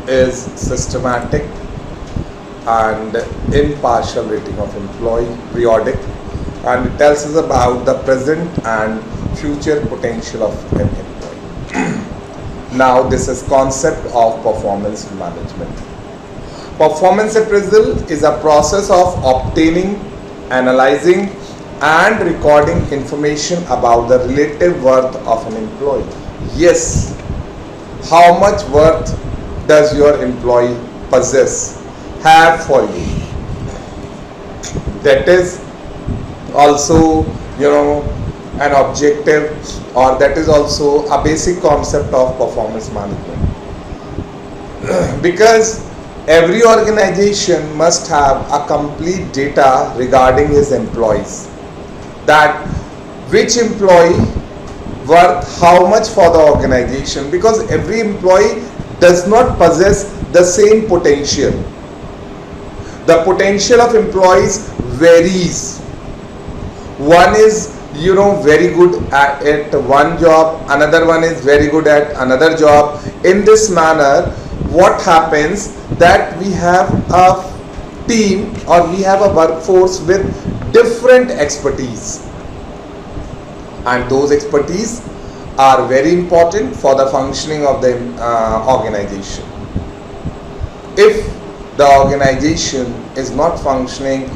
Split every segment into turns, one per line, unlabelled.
is systematic and impartial rating of employee, periodic, and it tells us about the present and future potential of an employee. Now this is concept of performance management. Performance appraisal is a process of obtaining, analyzing and recording information about the relative worth of an employee. Yes, how much worth does your employee possess, have for you? That is also, an objective, or that is also a basic concept of performance management. Because every organization must have a complete data regarding his employees, that which employee worth how much for the organization, because every employee does not possess the same potential. The potential of employees varies. One is very good at one job, another one is very good at another job. In this manner, what happens that we have a team, or we have a workforce with different expertise, and those expertise are very important for the functioning of the organization. If the organization is not functioning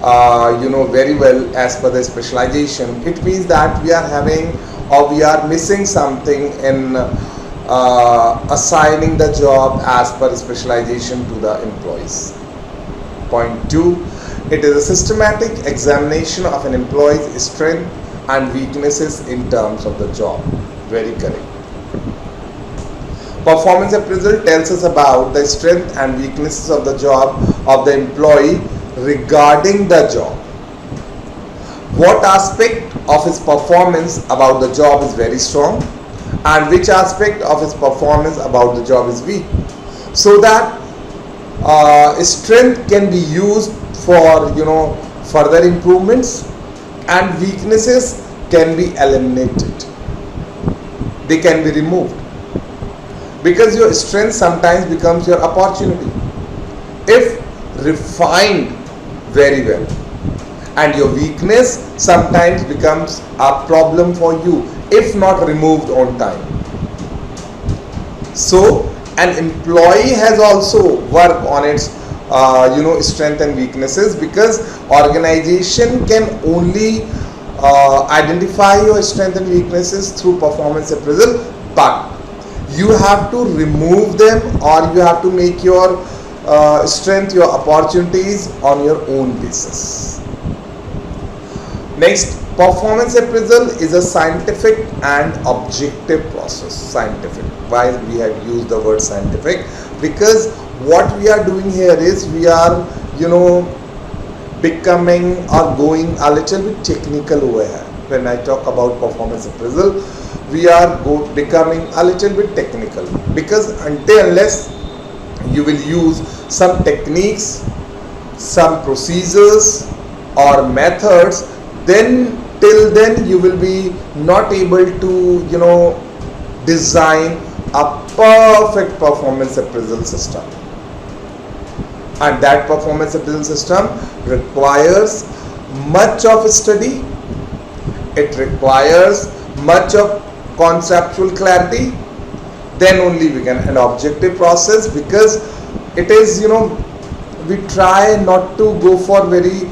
very well as per the specialization, it means that we are having, or we are missing something in assigning the job as per specialization to the employees. Point 2, it is a systematic examination of an employee's strength and weaknesses in terms of the job. Very correct. Performance appraisal tells us about the strength and weaknesses of the job of the employee regarding the job. What aspect of his performance about the job is very strong, and which aspect of his performance about the job is weak, so that strength can be used for further improvements, and weaknesses can be eliminated, they can be removed, because your strength sometimes becomes your opportunity if refined very well, and your weakness sometimes becomes a problem for you if not removed on time. So an employee has also worked on its strength and weaknesses, because organization can only identify your strength and weaknesses through performance appraisal, but you have to remove them, or you have to make your strength, your opportunities on your own basis. Next, performance appraisal is a scientific and objective process. Scientific. Why we have used the word scientific? Because what we are doing here is we are, becoming or going a little bit technical over here. When I talk about performance appraisal, we are becoming a little bit technical, because unless you will use some techniques, some procedures or methods, then till then you will be not able to design a perfect performance appraisal system. And that performance appraisal system requires much of study, it requires much of conceptual clarity, then only we can, an objective process, because it is we try not to go for very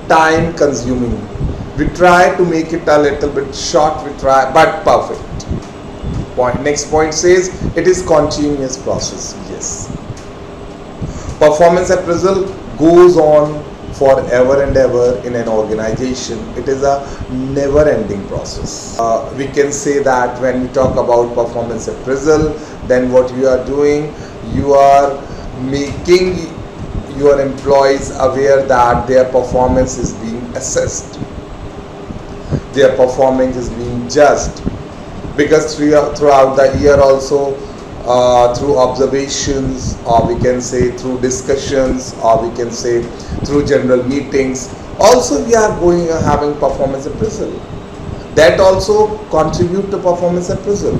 time consuming, we try to make it a little bit short, we try, but perfect. Next point says it is continuous process. Yes, performance appraisal goes on forever and ever in an organization. It is a never ending process. We can say that when we talk about performance appraisal, then what you are doing, you are making your employees aware that their performance is being assessed, their performance is being judged, because throughout the year also, through observations, or we can say through discussions, or we can say through general meetings, also we are having performance appraisal. That also contribute to performance appraisal.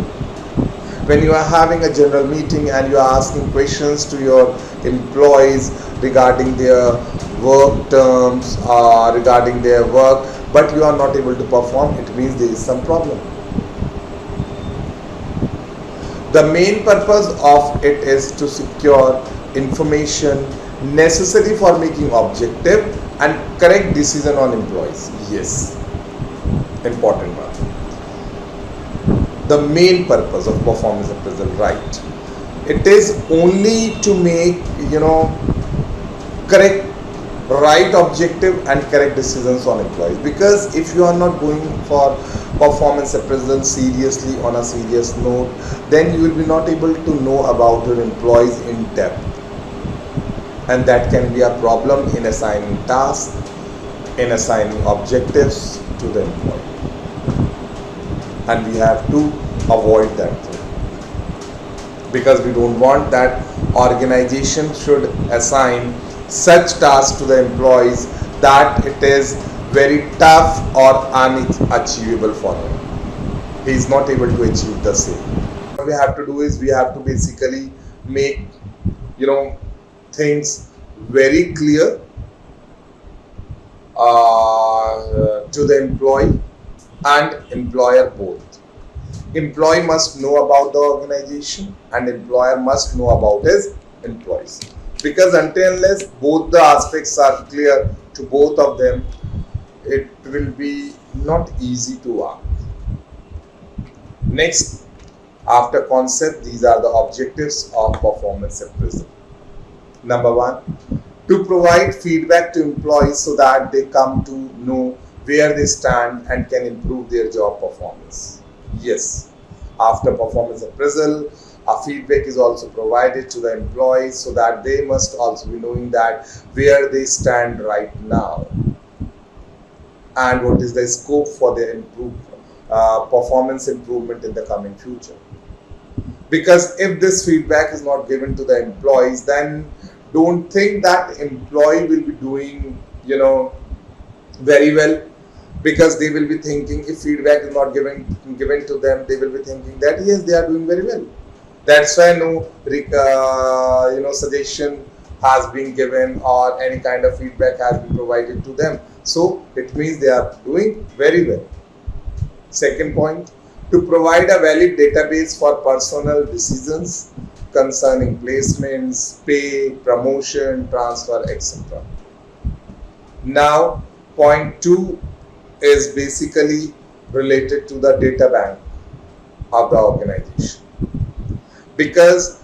when you are having a general meeting and you are asking questions to your employees regarding their work terms, regarding their work, but you are not able to perform, it means there is some problem. The main purpose of it is to secure information necessary for making objective and correct decision on employees. Yes, important one. The main purpose of performance appraisal, right? It is only to make, correct, right objective and correct decisions on employees. Because if you are not going for performance appraisal seriously on a serious note, then you will be not able to know about your employees in depth, and that can be a problem in assigning tasks, in assigning objectives to the employee, and we have to avoid that thing, because we don't want that organization should assign such tasks to the employees that it is very tough or unachievable for him. He is not able to achieve the same. What we have to do is we have to basically make things very clear to the employee and employer both. Employee must know about the organization and employer must know about his employees, because until unless both the aspects are clear to both of them, it will be not easy to work. Next, after concept, these are the objectives of performance appraisal. Number one, to provide feedback to employees so that they come to know where they stand and can improve their job performance. Yes, after performance appraisal, a feedback is also provided to the employees so that they must also be knowing that where they stand right now and what is the scope for their performance improvement in the coming future. Because if this feedback is not given to the employees, then don't think that employee will be doing very well, because they will be thinking, if feedback is not given to them, they will be thinking that yes, they are doing very well. That's why no suggestion has been given or any kind of feedback has been provided to them. So it means they are doing very well. Second point, to provide a valid database for personal decisions concerning placements, pay, promotion, transfer, etc. Now, point 2 is basically related to the data bank of the organization, because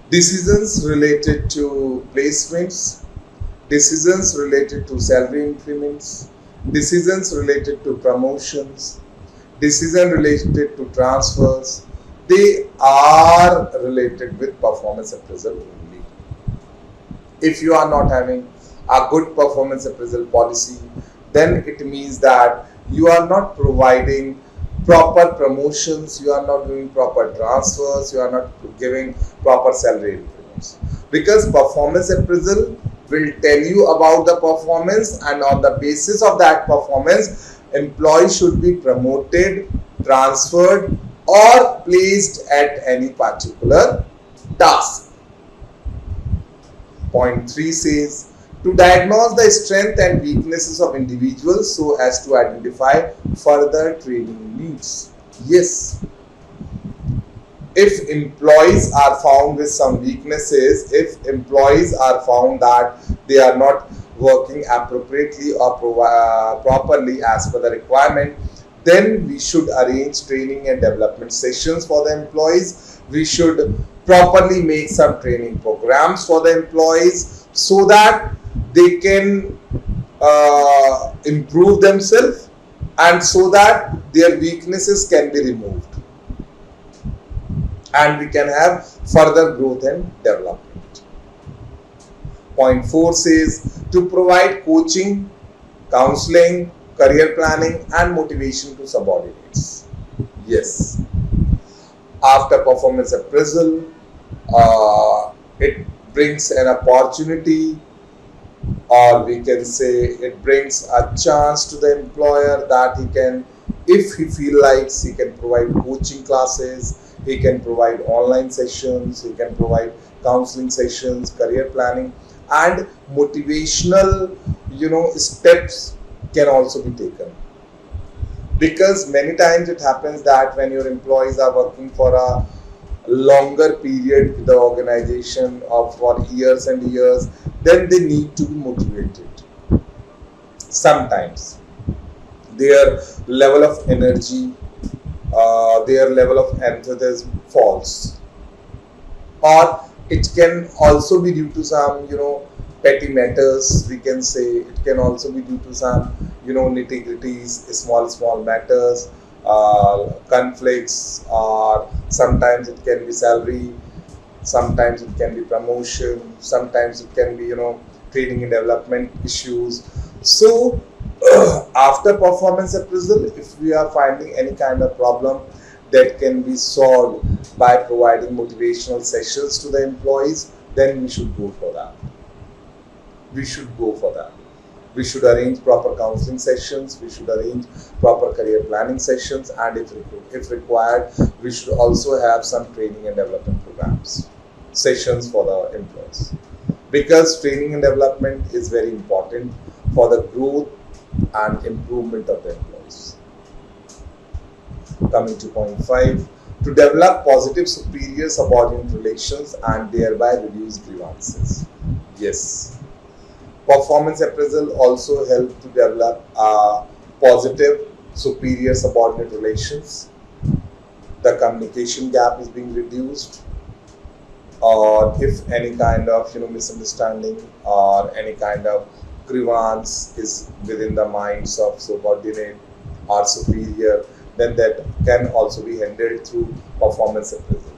decisions related to placements, decisions related to salary increments, decisions related to promotions, decision related to transfers, they are related with performance appraisal only. If you are not having a good performance appraisal policy, then it means that you are not providing proper promotions, you are not doing proper transfers, you are not giving proper salary increments. Because performance appraisal will tell you about the performance, and on the basis of that performance, employees should be promoted, transferred, or placed at any particular task. Point 3 says, to diagnose the strength and weaknesses of individuals so as to identify further training needs. Yes, if employees are found with some weaknesses, if employees are found that they are not working appropriately or properly as per the requirement, then we should arrange training and development sessions for the employees. We should properly make some training programs for the employees so that they can improve themselves and so that their weaknesses can be removed and we can have further growth and development. Point 4 says, to provide coaching, counseling, career planning and motivation to subordinates. Yes, after performance appraisal, it brings an opportunity, or we can say it brings a chance to the employer that he can, if he feel likes, he can provide coaching classes, He can provide online sessions, he can provide counseling sessions, career planning, and motivational, steps can also be taken. Because many times it happens that when your employees are working for a longer period with the organization of for years and years, then they need to be motivated. Sometimes their level of energy, their level of enthusiasm falls, or it can also be due to some petty matters, we can say. It can also be due to some nitty gritties, small matters, conflicts, or sometimes it can be salary, sometimes it can be promotion, sometimes it can be training and development issues. So after performance appraisal, if we are finding any kind of problem, that can be solved by providing motivational sessions to the employees, then we should go for that. We should go for that. We should arrange proper counseling sessions, we should arrange proper career planning sessions, and if required, we should also have some training and development programs, sessions for the employees. Because training and development is very important for the growth and improvement of the employees. Coming to point 5, to develop positive superior subordinate relations and thereby reduce grievances. Yes, performance appraisal also help to develop positive superior subordinate relations. The communication gap is being reduced, or if any kind of misunderstanding or any kind of grievance is within the minds of subordinate or superior, then that can also be handled through performance appraisal.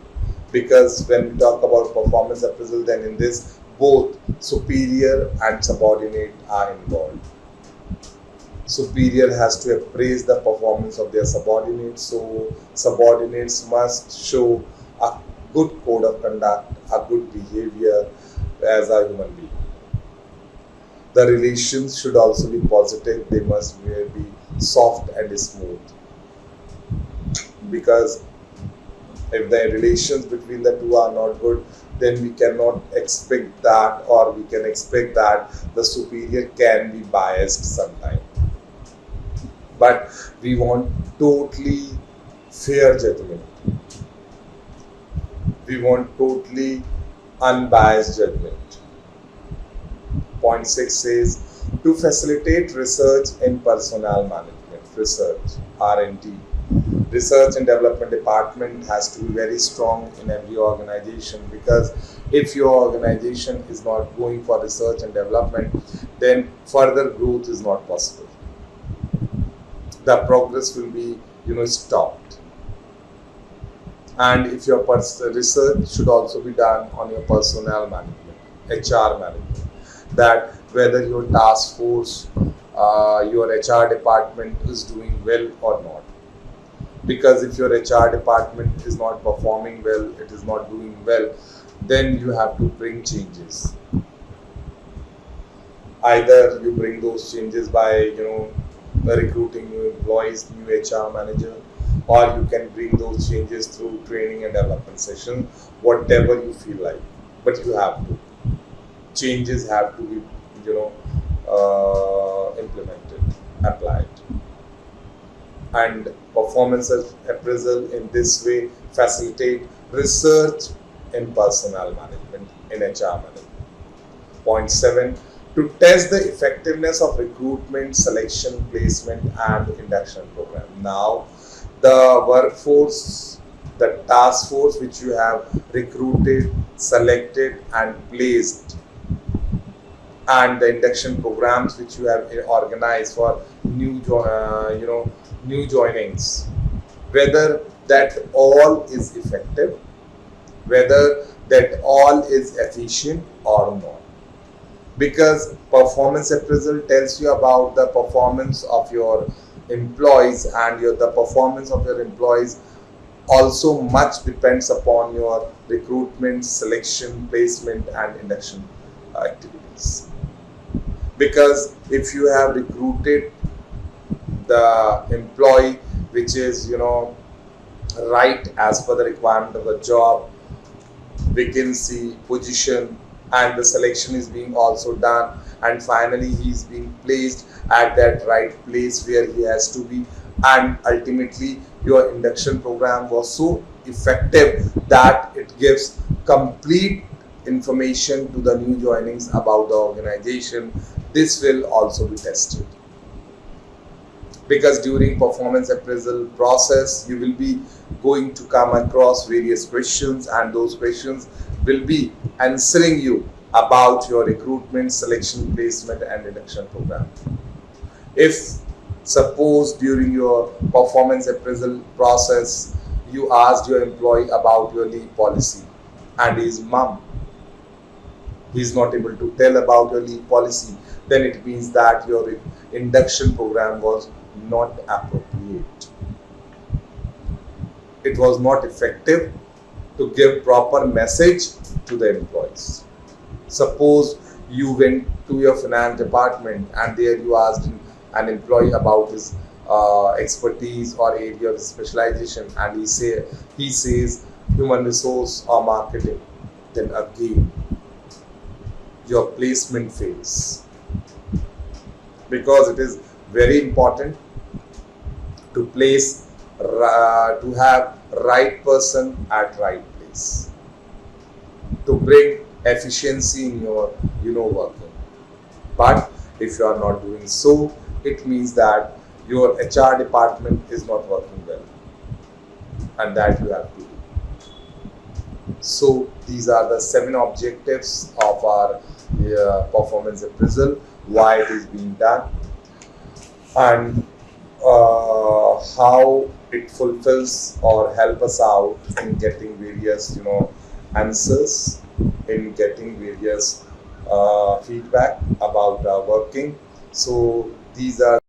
Because when we talk about performance appraisal, then in this both superior and subordinate are involved. Superior has to appraise the performance of their subordinates, so subordinates must show a good code of conduct, a good behavior as a human being. The relations should also be positive, they must be soft and smooth. Because if the relations between the two are not good, then we cannot expect that, or we can expect that the superior can be biased sometimes. But we want totally fair judgment. We want totally unbiased judgment. Point 6 says to facilitate research in personnel management, research, R&D. Research and development department has to be very strong in every organization, because if your organization is not going for research and development, then further growth is not possible. The progress will be stopped. And if your research should also be done on your personnel management, HR management, that whether your task force, your HR department is doing well or not. Because if your HR department is not performing well, it is not doing well, then you have to bring changes. Either you bring those changes by recruiting new employees, new HR manager, or you can bring those changes through training and development session, whatever you feel like. But you have to. Changes have to be implemented, applied. And performance appraisal in this way facilitate research in personnel management, in HR management. Point 7, to test the effectiveness of recruitment, selection, placement, and induction program. Now, the workforce, the task force which you have recruited, selected, and placed, and the induction programs which you have organized for new joinings, whether that all is effective, whether that all is efficient or not. Because performance appraisal tells you about the performance of your employees, and the performance of your employees also much depends upon your recruitment, selection, placement, and induction activities. Because if you have recruited the employee which is right as per the requirement of the job, vacancy, position, and the selection is being also done, and finally he is being placed at that right place where he has to be. And ultimately your induction program was so effective that it gives complete information to the new joinings about the organization. This will also be tested, because during performance appraisal process you will be going to come across various questions, and those questions will be answering you about your recruitment, selection, placement and induction program. If suppose during your performance appraisal process you asked your employee about your leave policy, and his mum he is not able to tell about your leave policy, then it means that your induction program was not appropriate. It was not effective to give proper message to the employees. Suppose you went to your finance department and there you asked an employee about his expertise or area of specialization, and he says human resource or marketing, then again your placement fails, because it is very important to place to have right person at right place to bring efficiency in your working. But if you are not doing so, it means that your HR department is not working well, and that you have to do. So these are the 7 objectives of our performance appraisal, why it is being done, and how it fulfills or help us out in getting various answers, in getting various feedback about our working. So these are